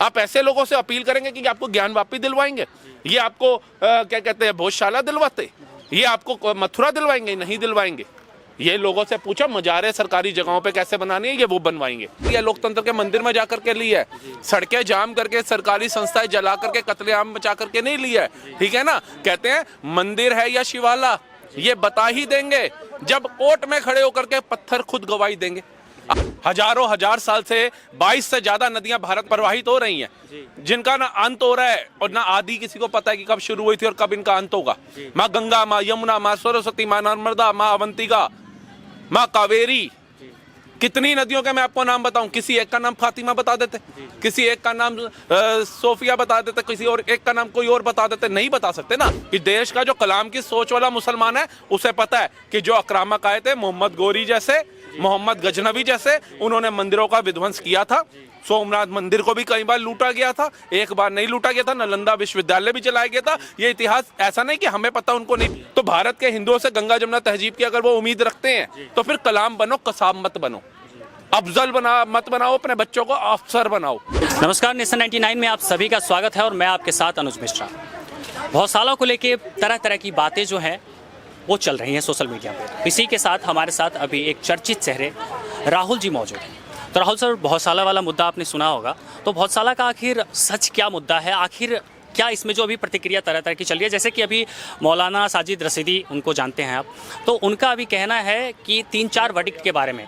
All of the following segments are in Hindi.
आप ऐसे लोगों से अपील करेंगे कि आपको ज्ञान वापी दिलवाएंगे? ये आपको क्या कहते हैं, भोजशाला दिलवाते? ये आपको मथुरा दिलवाएंगे? नहीं दिलवाएंगे। ये लोगों से पूछा मजारे सरकारी जगहों पे कैसे बनानी है, ये वो बनवाएंगे। ये लोकतंत्र के मंदिर में जाकर के लिया है, सड़कें जाम करके, सरकारी संस्थाएं जला करके, कत्लेआम बचा करके नहीं लिया है, ठीक है ना। कहते हैं मंदिर है या शिवाला, ये बता ही देंगे जब कोर्ट में खड़े होकर के पत्थर खुद गवाही देंगे। हजारों हजार साल से 22 से ज्यादा नदियां भारत प्रवाहित हो रही हैं, जिनका ना अंत हो रहा है और ना आदि किसी को पता है कि कब शुरू हुई थी और कब इनका अंत होगा। माँ गंगा, माँ यमुना, माँ सरस्वती, माँ नर्मदा, माँ अवंतिका, माँ कावेरी, कितनी नदियों के मैं आपको नाम बताऊं? किसी एक का नाम फातिमा बता देते, किसी एक का नाम सोफिया बता देते, किसी और एक का नाम कोई और बता देते। नहीं बता सकते ना। कि देश का जो कलाम की सोच वाला मुसलमान है उसे पता है कि जो आक्रामक आए थे, मोहम्मद गोरी जैसे, मोहम्मद गजनवी जैसे, उन्होंने मंदिरों का विध्वंस किया था। सोमनाथ मंदिर को भी कई बार लूटा गया था, एक बार नहीं लूटा गया था। नालंदा विश्वविद्यालय भी चलाया गया था। ये इतिहास ऐसा नहीं कि हमें पता उनको नहीं। तो भारत के हिंदुओं से गंगा जमुना तहजीब की अगर वो उम्मीद रखते हैं तो फिर कलाम बनो, कसाब मत बनो। अफजल मत बनाओ, अपने बच्चों को अफसर बनाओ। नमस्कार, नेशन 99 में आप सभी का स्वागत है और मैं आपके साथ अनुज मिश्रा। बहुत सालों को लेके तरह तरह की बातें जो हैं वो चल रही हैं सोशल मीडिया पे। इसी के साथ हमारे साथ अभी एक चर्चित चेहरे राहुल जी मौजूद हैं। तो राहुल सर, बहुत साला वाला मुद्दा आपने सुना होगा, तो बहुत साला का आखिर सच क्या मुद्दा है? आखिर क्या इसमें जो अभी प्रतिक्रिया तरह तरह की चल रही है, जैसे कि अभी मौलाना साजिद रशीदी, उनको जानते हैं आप, तो उनका अभी कहना है कि 3-4 वर्डिक्ट के बारे में,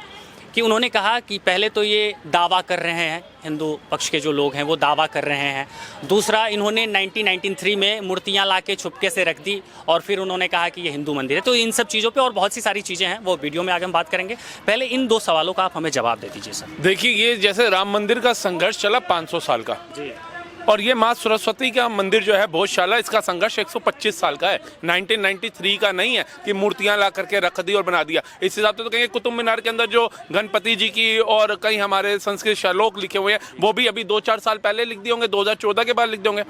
कि उन्होंने कहा कि पहले तो ये दावा कर रहे हैं, हिंदू पक्ष के जो लोग हैं वो दावा कर रहे हैं। दूसरा, इन्होंने 1993 में मूर्तियां लाके छुपके से रख दी और फिर उन्होंने कहा कि ये हिंदू मंदिर है। तो इन सब चीज़ों पे और बहुत सी सारी चीज़ें हैं, वो वीडियो में आगे हम बात करेंगे। पहले इन 2 सवालों का आप हमें जवाब दे दीजिए सर। देखिए, ये जैसे राम मंदिर का संघर्ष चला 500 साल का जी, और ये माँ सरस्वती का मंदिर जो है भोजशाला, इसका संघर्ष 125 साल का है। 1993 का नहीं है कि मूर्तियां ला करके रख दी और बना दिया। इस हिसाब से तो कहेंगे कुतुब मीनार के अंदर जो गणपति जी की और कई हमारे संस्कृत श्लोक लिखे हुए हैं वो भी अभी 2-4 साल पहले लिख दिए होंगे, 2014 के बाद लिख दिए होंगे।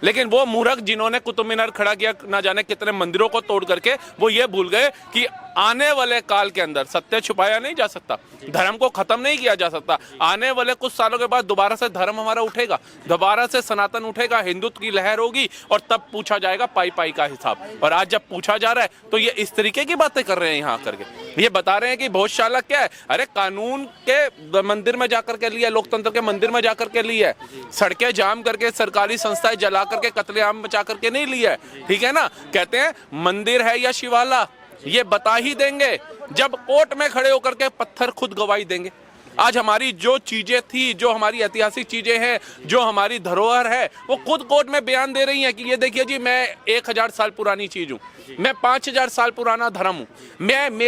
लेकिन वो मूर्ख जिन्होंने कुतुब मीनार खड़ा किया, ना जाने कितने मंदिरों को तोड़ करके, वो ये भूल गए कि आने वाले काल के अंदर सत्य छुपाया नहीं जा सकता, धर्म को खत्म नहीं किया जा सकता। आने वाले कुछ सालों के बाद दोबारा से धर्म हमारा उठेगा, दोबारा से सनातन उठेगा, हिंदुत्व की लहर होगी और तब पूछा जाएगा पाई पाई का हिसाब। और आज जब पूछा जा रहा है तो ये इस तरीके की बातें कर रहे हैं यहाँ करके। ये बता रहे हैं कि भोजशाला क्या है। अरे कानून के मंदिर में जाकर के लिया, लोकतंत्र के मंदिर में जाकर के लिया है, सड़कें जाम करके, सरकारी संस्थाएं जला करके, कत्लेआम बचा करके नहीं लिया है, ठीक है ना। कहते हैं मंदिर है या शिवाला, ये बता ही देंगे जब कोर्ट में खड़े होकर के पत्थर खुद गवाही देंगे। आज हमारी जो चीजें थी, जो हमारी ऐतिहासिक चीजें हैं, जो हमारी धरोहर है, वो खुद कोर्ट में बयान दे रही हैं कि ये देखिए जी, मैं 1000 साल पुरानी चीज हूँ, मैं 5000 साल पुराना धर्म हूँ,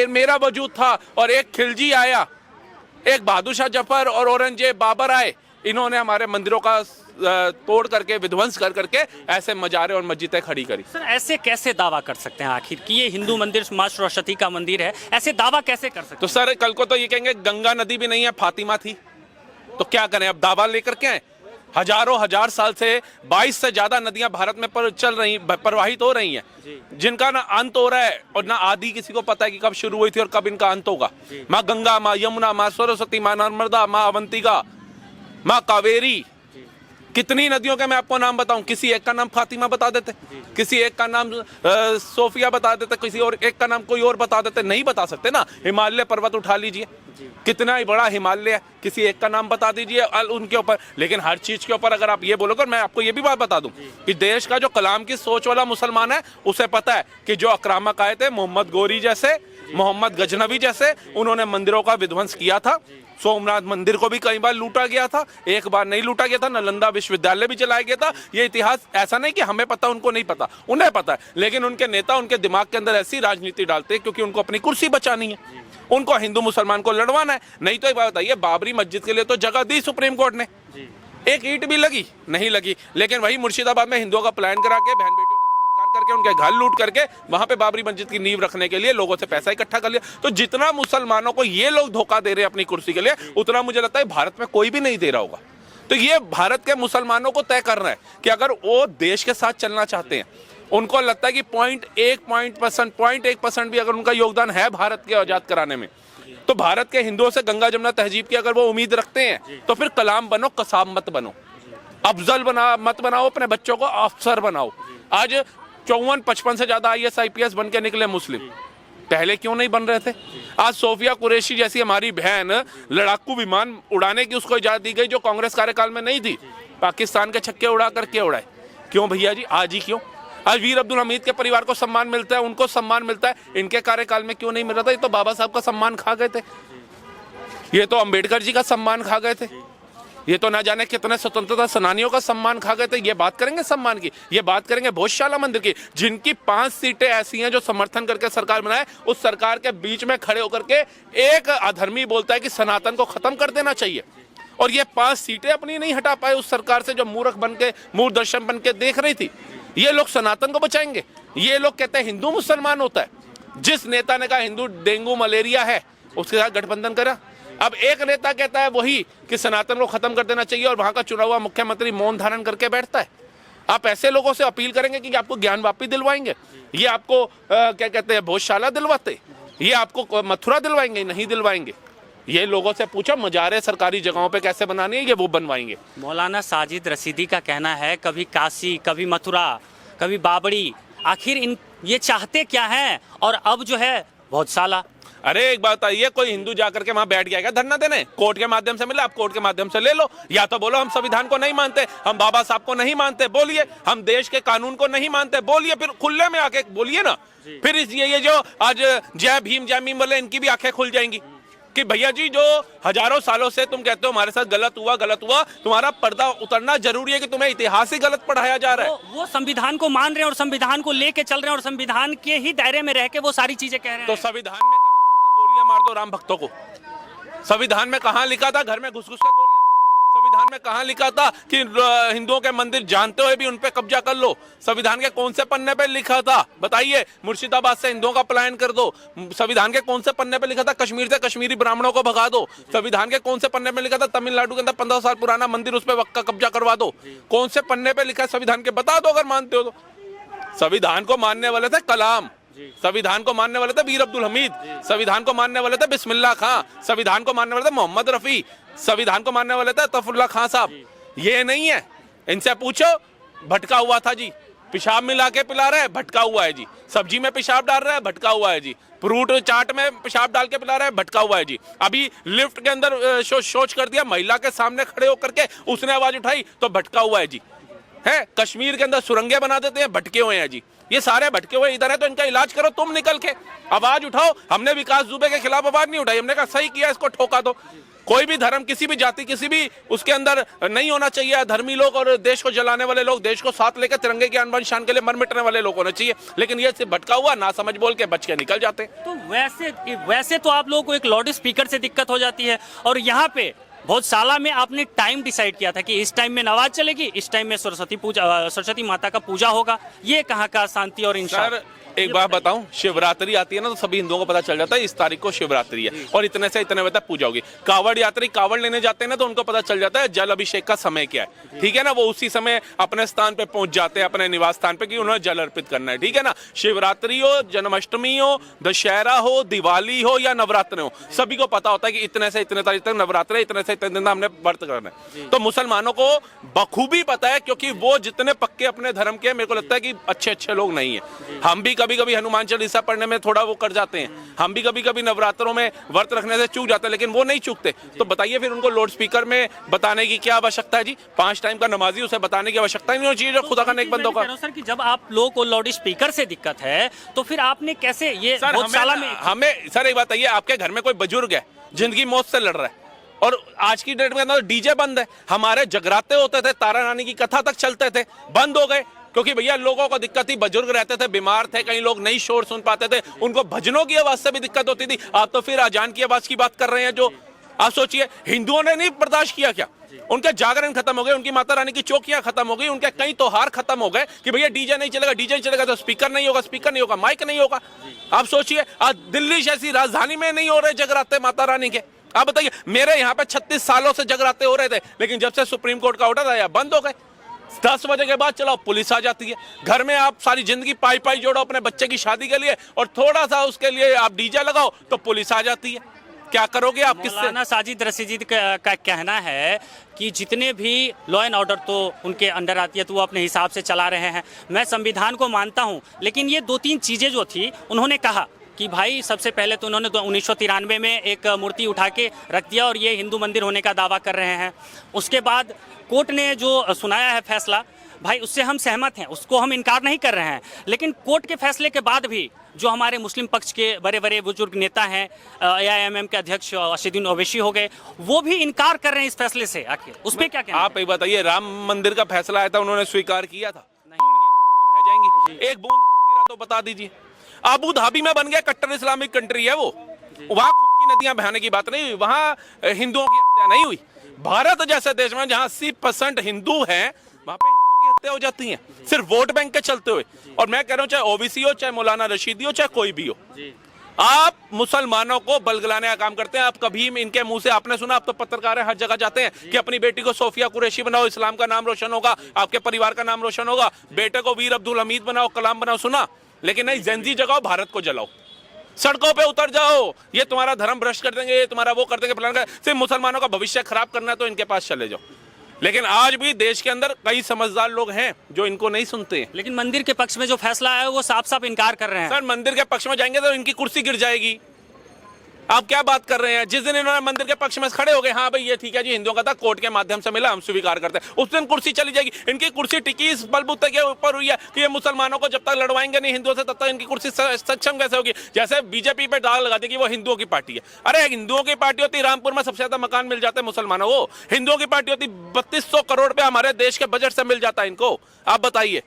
मेरा वजूद था और एक खिलजी आया, एक बहादुर शाह जफर और औरंगजेब बाबर आए, इन्होंने हमारे मंदिरों का तोड़ करके, विध्वंस कर करके ऐसे मजारे और मस्जिदें खड़ी करी। सर, ऐसे कैसे दावा कर सकते हैं आखिर कि ये हिंदू मंदिर माँ सरस्वती का मंदिर है? ऐसे दावा कैसे कर सकते हैं? तो सर, कल को तो ये कहेंगे गंगा नदी भी नहीं है, फातिमा थी, तो क्या करें? अब दावा लेकर के आए। हजारों हजार साल से 22 से ज्यादा नदियां भारत में प्रवाहित हो रही हैं, जिनका ना अंत हो रहा है और ना आदि किसी को पता है कि कब शुरू हुई थी और कब इनका अंत होगा। माँ गंगा, माँ यमुना, माँ सरस्वती, माँ नर्मदा, माँ अवंतिका, माँ कावेरी, कितनी नदियों के मैं आपको नाम बताऊं? किसी एक का नाम फातिमा बता देते, किसी एक का नाम सोफिया बता देते, किसी और एक का नाम कोई और बता देते। नहीं बता सकते ना। हिमालय पर्वत उठा लीजिए, कितना ही बड़ा हिमालय है, किसी एक का नाम बता दीजिए उनके ऊपर। लेकिन हर चीज के ऊपर अगर आप ये बोलोगे, मैं आपको ये भी बात बता दूं कि देश का जो कलाम की सोच वाला मुसलमान है उसे पता है कि जो आक्रामक आए थे, मोहम्मद गोरी जैसे, मोहम्मद गजनवी जैसे, उन्होंने मंदिरों का विध्वंस किया था। सोमनाथ मंदिर को भी कई बार लूटा गया था, एक बार नहीं लूटा गया था। नालंदा विश्वविद्यालय भी चलाया गया था। ये इतिहास ऐसा नहीं कि हमें पता उनको नहीं पता, उन्हें पता है। लेकिन उनके नेता उनके दिमाग के अंदर ऐसी राजनीति डालते हैं क्योंकि उनको अपनी कुर्सी बचानी है, उनको हिंदू मुसलमान को लड़वाना है। नहीं तो एक बात बताइए, बाबरी मस्जिद के लिए तो जगह दी सुप्रीम कोर्ट ने, एक ईंट भी लगी नहीं लगी। लेकिन वही मुर्शिदाबाद में हिंदुओं का प्लान करा के, बहन बेटियों करके, उनके घर लूट करके वहां पे बाबरी मस्जिद की नींव रखने के लिए लोगों से पैसा इकट्ठा कर लिया। तो जितना मुसलमानों को ये लोग धोखा दे रहे हैं अपनी कुर्सी के लिए, उतना मुझे लगता है भारत में कोई भी नहीं दे रहा होगा। तो ये भारत के मुसलमानों को तय करना है कि अगर वो देश के साथ चलना चाहते हैं, उनको लगता है कि 0.1% भी अगर उनका योगदान है भारत के आजाद कराने में, तो भारत के हिंदुओं से गंगा जमुना तहजीब की अगर वो उम्मीद रखते हैं तो फिर कलाम बनो, कसाब मत बनो। अफजल मत बनाओ, अपने बच्चों को अफसर बनाओ। आज 54-55 से ज्यादा IAS IPS बन के निकले मुस्लिम, पहले क्यों नहीं बन रहे थे? आज सोफिया कुरैशी जैसी हमारी बहन लड़ाकू विमान उड़ाने की उसको इजाजत दी गई जो कांग्रेस कार्यकाल में नहीं थी, पाकिस्तान के छक्के उड़ा करके उड़ाए। क्यों भैया जी? आज ही क्यों? आज वीर अब्दुल हमीद के परिवार को सम्मान मिलता है, उनको सम्मान मिलता है, इनके कार्यकाल में क्यों नहीं मिल रहा था? ये तो बाबा साहब का सम्मान खा गए थे, ये तो अंबेडकर जी का सम्मान खा गए थे, ये तो ना जाने कितने स्वतंत्रता सेनानियों का सम्मान खा गए थे। ये बात करेंगे सम्मान की, ये बात करेंगे भोजशाला मंदिर की, जिनकी 5 सीटें ऐसी हैं जो समर्थन करके सरकार बनाए, उस सरकार के बीच में खड़े होकर के एक अधर्मी बोलता है कि सनातन को खत्म कर देना चाहिए, और ये 5 सीटें अपनी नहीं हटा पाए उस सरकार से जो मूर्ख बन के मूर्ख दर्शन बन के देख रही थी। ये लोग सनातन को बचाएंगे? ये लोग कहते हैं हिंदू मुसलमान होता है। जिस नेता ने कहा हिंदू डेंगू मलेरिया है उसके साथ गठबंधन करा। अब एक नेता कहता है वही कि सनातन को खत्म कर देना चाहिए, और वहां का चुना हुआ मुख्यमंत्री मौन धारण करके बैठता है। आप ऐसे लोगों से अपील करेंगे कि आपको ज्ञान वापी दिलवाएंगे? ये आपको क्या कहते हैं भोजशाला दिलवाते? ये आपको मथुरा दिलवाएंगे? नहीं दिलवाएंगे। ये लोगों से पूछो मजारे सरकारी जगहों पे कैसे बनानी है, ये वो बनवाएंगे। मौलाना साजिद रशीदी का कहना है कभी काशी, कभी मथुरा, कभी बाबरी, आखिर इन ये चाहते क्या हैं? और अब जो है भोजशाला। अरे एक बात बताइए, कोई हिंदू जाकर के वहां बैठ गया क्या धरना देने? कोर्ट के माध्यम से मिला, आप कोर्ट के माध्यम से ले लो, या तो बोलो हम संविधान को नहीं मानते, हम बाबा साहब को नहीं मानते, बोलिए। हम देश के कानून को नहीं मानते, बोलिए। फिर खुले में आके बोलिए ना। फिर ये जो आज जय भीम बोले, इनकी भी आंखें खुल जाएंगी कि भैया जी जो हजारों सालों से तुम कहते हो हमारे साथ गलत हुआ, तुम्हारा पर्दा उतरना जरूरी है कि तुम्हें इतिहास ही गलत पढ़ाया जा रहा है। वो संविधान को मान रहे हैं और संविधान को लेके चल रहे हैं और संविधान के ही दायरे में रह के वो सारी चीजें कह रहे हैं। तो संविधान में गोलियां मार दो राम भक्तों को? संविधान में कहां लिखा था घर में घुस घुस के गोलियां? संविधान में कहां लिखा था कि हिंदुओं के मंदिर जानते हुए भी उन पे कब्जा कर लो? संविधान के कौन से पन्ने पे लिखा था बताइए? मुर्शिदाबाद से हिंदुओं का पलायन कर दो। संविधान के कौन से पन्ने पे लिखा था कश्मीर से कश्मीरी ब्राह्मणों को भगा दो? संविधान के कौन से पन्ने पे लिखा था तमिलनाडु के अंदर 15 साल पुराना मंदिर उस पर वक्त का कब्जा करवा दो? कौन से पन्ने पे लिखा है संविधान के? बता दो अगर मानते हो तो। संविधान को मानने वाले थे कलाम, संविधान को मानने वाले थे वीर अब्दुल हमीद, संविधान को मानने वाले थे बिस्मिल्लाह खां, संविधान को मानने वाले थे मोहम्मद रफी, संविधान को मानने वाले थे तफरुल्लाह खां साहब। ये नहीं है, इनसे पूछो। भटका हुआ था जी, पेशाब मिला के पिला रहा है, भटका हुआ है जी। सब्जी में पेशाब डाल रहा है, भटका हुआ है जी। फ्रूट चाट में पेशाब डाल के पिला रहा है, भटका हुआ है जी। अभी लिफ्ट के अंदर शौच कर दिया, महिला के सामने खड़े होकर के उसने आवाज उठाई तो भटका हुआ है जी। है कश्मीर के अंदर सुरंगें बना देते हैं, भटके हुए हैं जी। ये सारे भटके हुए इधर है, तो इनका इलाज करो तुम निकल के, आवाज उठाओ। हमने विकास दुबे के खिलाफ आवाज नहीं उठाई, हमने कहा सही किया, इसको ठोका दो। कोई भी धर्म, किसी भी जाति, किसी भी उसके अंदर नहीं होना चाहिए धर्मी लोग और देश को जलाने वाले लोग, देश को साथ लेकर तिरंगे की आन शान के लिए मर मिटने वाले लोग होने चाहिए। लेकिन ये सिर्फ भटका हुआ ना समझ बोल के बच के निकल जाते। तो वैसे तो आप लोगों को एक लाउड स्पीकर से दिक्कत हो जाती है, और यहाँ पे भोजशाला में आपने टाइम डिसाइड किया था कि इस टाइम में नमाज चलेगी, इस टाइम में सरस्वती माता का पूजा होगा। ये कहाँ का शांति और इंसान? एक बात बताऊं, शिवरात्रि आती है ना तो सभी हिंदुओं को पता चल जाता है इस तारीख को शिवरात्रि है और इतने से इतने बजे तक पूजा होगी। कावड़ यात्री कावड़ लेने जाते हैं ना तो उनको पता चल जाता है जल अभिषेक का समय क्या है, ठीक है ना। वो उसी समय अपने स्थान पे पहुंच जाते हैं, अपने निवास स्थान पे, कि उन्हें जल अर्पित करना है, ठीक है ना। शिवरात्रि हो, जन्माष्टमी हो, दशहरा हो, दिवाली हो या नवरात्र हो, सभी को पता होता है कि इतने से इतने तारीख तक नवरात्र है, इतने से इतने दिन हमने व्रत करना है। तो मुसलमानों को बखूबी पता है, क्योंकि वो जितने पक्के अपने धर्म के, मेरे को लगता है कि अच्छे लोग नहीं है। हम भी कभी कभी हनुमान चालीसा पढ़ने में थोड़ा वो कर जाते हैं, हम भी कभी कभी नवरात्रों में व्रत रखने से चूक जाते हैं, लेकिन वो नहीं चूकते। तो बताइए फिर उनको लाउड स्पीकर में बताने की क्या आवश्यकता है जी? 5 टाइम का नमाजी, उसे बताने की आवश्यकता नहीं होनी चाहिए जो खुदा का नेक बंदों का। सर कि जब आप लोगों को लाउड स्पीकर से दिक्कत है तो फिर आपने कैसे ये भोजशाला में? हमें सर एक बताइए, आपके घर में कोई बुजुर्ग है जिंदगी मौत से लड़ रहा है और आज की डेट में अंदर डीजे बंद है, हमारे जगराते होते थे, तारा रानी की कथा तक चलते थे, बंद हो गए क्योंकि भैया लोगों को दिक्कत थी, बुजुर्ग रहते थे, बीमार थे, कई लोग नहीं शोर सुन पाते थे, उनको भजनों की आवाज से भी दिक्कत होती थी। आप तो फिर अजान की आवाज की बात कर रहे हैं। जो आप सोचिए, हिंदुओं ने नहीं बर्दाश्त किया क्या? उनके जागरण खत्म हो गए, उनकी माता रानी की चौकियां खत्म हो गई, उनके कई त्योहार खत्म हो गए कि भैया डीजे नहीं चलेगा, डीजे नहीं चलेगा तो स्पीकर नहीं होगा, स्पीकर नहीं होगा, माइक नहीं होगा। आप सोचिए, आज दिल्ली जैसी राजधानी में नहीं हो रहे जगराते माता रानी के। आप बताइए, मेरे यहाँ पे 36 सालों से जगराते हो रहे थे, लेकिन जब से सुप्रीम कोर्ट का ऑर्डर आया बंद हो गए। 10 बजे के बाद चलाओ पुलिस आ जाती है। घर में आप सारी जिंदगी पाई जोड़ो अपने बच्चे की शादी के लिए और थोड़ा सा उसके लिए आप डीजे लगाओ तो पुलिस आ जाती है। क्या करोगे आप किससे? मौलाना साजिद रशीदी का कहना है कि जितने भी लॉ एंड ऑर्डर तो उनके अंडर आती है तो वो अपने हिसाब से चला रहे हैं। मैं संविधान को मानता हूं, लेकिन ये 2-3 चीज़ें जो थी उन्होंने कहा कि भाई सबसे पहले तो उन्होंने 1993 में एक मूर्ति उठा के रख दिया और ये हिंदू मंदिर होने का दावा कर रहे हैं। उसके बाद कोर्ट ने जो सुनाया है फैसला, भाई उससे हम सहमत हैं, उसको हम इनकार नहीं कर रहे हैं। लेकिन कोर्ट के फैसले के बाद भी जो हमारे मुस्लिम पक्ष के बड़े बड़े बुजुर्ग नेता हैं, AIMM के अध्यक्ष असदुद्दीन ओवैसी हो गए, वो भी इनकार कर रहे हैं इस फैसले से। आखिर उस पर क्या कहना? आप ये बताइए, राम मंदिर का फैसला आया था, उन्होंने स्वीकार किया था? नहीं जाएंगी। एक बूंद गिरा तो बता दीजिए। अबू धाबी में बन गया कट्टर इस्लामिक कंट्री है वो, वहां खून की नदियां बहाने की बात नहीं हुई, वहां हिंदुओं की हत्या नहीं हुई। भारत जैसे देश में जहां 80% हिंदू हैं, वहां पे हिंदुओं की हत्या हो जाती है सिर्फ वोट बैंक के चलते हुए। और मैं कह रहा हूं, चाहे ओबीसी हो, चाहे मौलाना रशीदी हो, चाहे कोई भी हो, आप मुसलमानों को बलगलाने का काम करते हैं। आप कभी इनके मुंह से आपने सुना? आप तो पत्रकार हैं, हर जगह जाते हैं कि अपनी बेटी को सोफिया कुरैशी बनाओ, इस्लाम का नाम रोशन होगा, आपके परिवार का नाम रोशन होगा, बेटे को वीर अब्दुल हमीद बनाओ, कलाम बनाओ, सुना? लेकिन नहीं, जेंजी जगाओ, भारत को जलाओ, सड़कों पे उतर जाओ, ये तुम्हारा धर्म भ्रष्ट कर देंगे, ये तुम्हारा वो कर देंगे, प्लान कर, सिर्फ मुसलमानों का भविष्य खराब करना है तो इनके पास चले जाओ। लेकिन आज भी देश के अंदर कई समझदार लोग हैं जो इनको नहीं सुनते हैं। लेकिन मंदिर के पक्ष में जो फैसला आया वो साफ साफ इनकार कर रहे हैं। सर, मंदिर के पक्ष में जाएंगे तो इनकी कुर्सी गिर जाएगी। आप क्या बात कर रहे हैं? जिस दिन इन्होंने मंदिर के पक्ष में खड़े हो गए, हाँ भाई ये ठीक है जी, हिंदुओं का था, कोर्ट के माध्यम से मिला, हम स्वीकार करते हैं, उस दिन कुर्सी चली जाएगी। इनकी कुर्सी टिकी इस बलबूते के ऊपर हुई है कि ये मुसलमानों को जब तक लड़वाएंगे नहीं हिंदुओं से, तब तक इनकी कुर्सी सक्षम कैसे होगी? जैसे बीजेपी पे दाग लगा दी कि वो हिंदुओं की पार्टी है। अरे हिंदुओं की पार्टी होती, रामपुर में सबसे ज्यादा मकान मिल जाते हैं मुसलमानों को। हिंदुओं की पार्टी होती, 3200 करोड़ रुपया हमारे देश के बजट से मिल जाता है इनको। आप बताइए,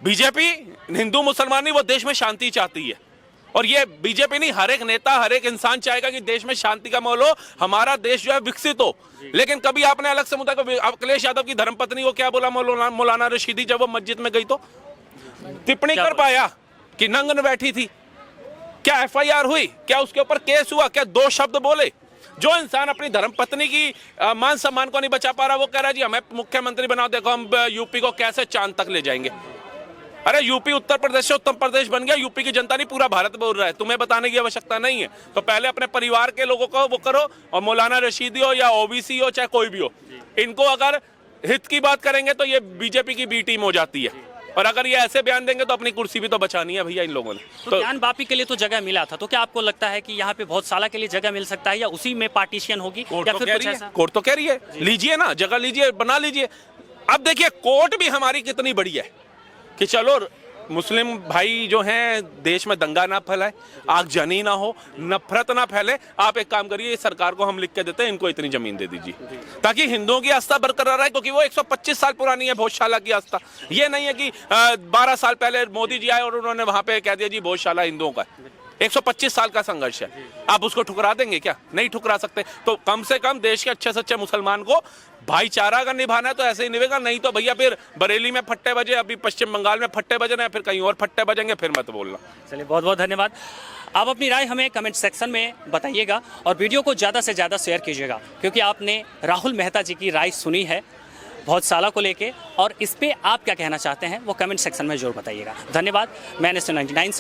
बीजेपी हिंदू मुसलमान नहीं, वो देश में शांति चाहती है। और ये बीजेपी नहीं, हर एक नेता, हर एक इंसान चाहेगा कि देश में शांति का माहौल हो, हमारा देश जो है विकसित हो। लेकिन कभी आपने अलग समुदाय को, अखिलेश यादव की धर्मपत्नी को क्या बोला मौलाना रशीदी जब वो मस्जिद में गई तो टिप्पणी कर पाया कि नंगन बैठी थी? क्या FIR हुई? क्या उसके ऊपर केस हुआ? क्या 2 शब्द बोले? जो इंसान अपनी धर्मपत्नी की मान सम्मान को नहीं बचा पा रहा, वो कह रहा है जी हमें मुख्यमंत्री बनाओ, देखो हम यूपी को कैसे चांद तक ले जाएंगे। अरे यूपी उत्तर प्रदेश से उत्तर प्रदेश बन गया, यूपी की जनता नहीं पूरा भारत बोल रहा है, तुम्हें बताने की आवश्यकता नहीं है। तो पहले अपने परिवार के लोगों को वो करो। और मौलाना रशीदी हो या ओबीसी हो, चाहे कोई भी हो, इनको अगर हित की बात करेंगे तो ये बीजेपी की बी टीम हो जाती है। और अगर ये ऐसे बयान देंगे तो अपनी कुर्सी भी तो बचानी है भैया इन लोगों ने। तो ज्ञान वापी के लिए तो जगह मिला था, तो क्या आपको लगता है कि यहाँ पे बहुत साल के लिए जगह मिल सकता है, या उसी में पार्टीशन होगी, या फिर कुछ ऐसा? कोर्ट तो कह रही है, लीजिए ना, जगह लीजिए, बना लीजिए। अब देखिए कोर्ट भी हमारी कितनी बड़ी है कि चलो मुस्लिम भाई जो हैं देश में दंगा ना फैलाए, आगजनी ना हो, नफरत ना फैले। आप एक काम करिए, सरकार को हम लिख के देते हैं, इनको इतनी जमीन दे दीजिए ताकि हिंदुओं की आस्था बरकरार रहे, क्योंकि वो 125 साल पुरानी है भोजशाला की आस्था। ये नहीं है कि 12 साल पहले मोदी जी आए और उन्होंने वहां पे कह दिया जी भोजशाला हिंदुओं का है। 125 साल का संघर्ष है, आप उसको ठुकरा देंगे क्या? नहीं ठुकरा सकते। तो कम से कम देश के अच्छे सच्चे मुसलमान को भाईचारा अगर निभाना है तो ऐसे ही निभेगा, नहीं तो भैया फिर बरेली में फट्टे बजे, अभी पश्चिम बंगाल में फट्टे बजे ना, फिर कहीं और फट्टे बजेंगे, फिर मत बोलना। चलिए, बहुत बहुत धन्यवाद। आप अपनी राय हमें कमेंट सेक्शन में बताइएगा और वीडियो को ज़्यादा से ज़्यादा शेयर कीजिएगा, क्योंकि आपने राहुल मेहता जी की राय सुनी है बहुत सालों को लेके, और इस पे आप क्या कहना चाहते हैं वो कमेंट सेक्शन में जरूर बताइएगा। धन्यवाद। मैं NS 99 से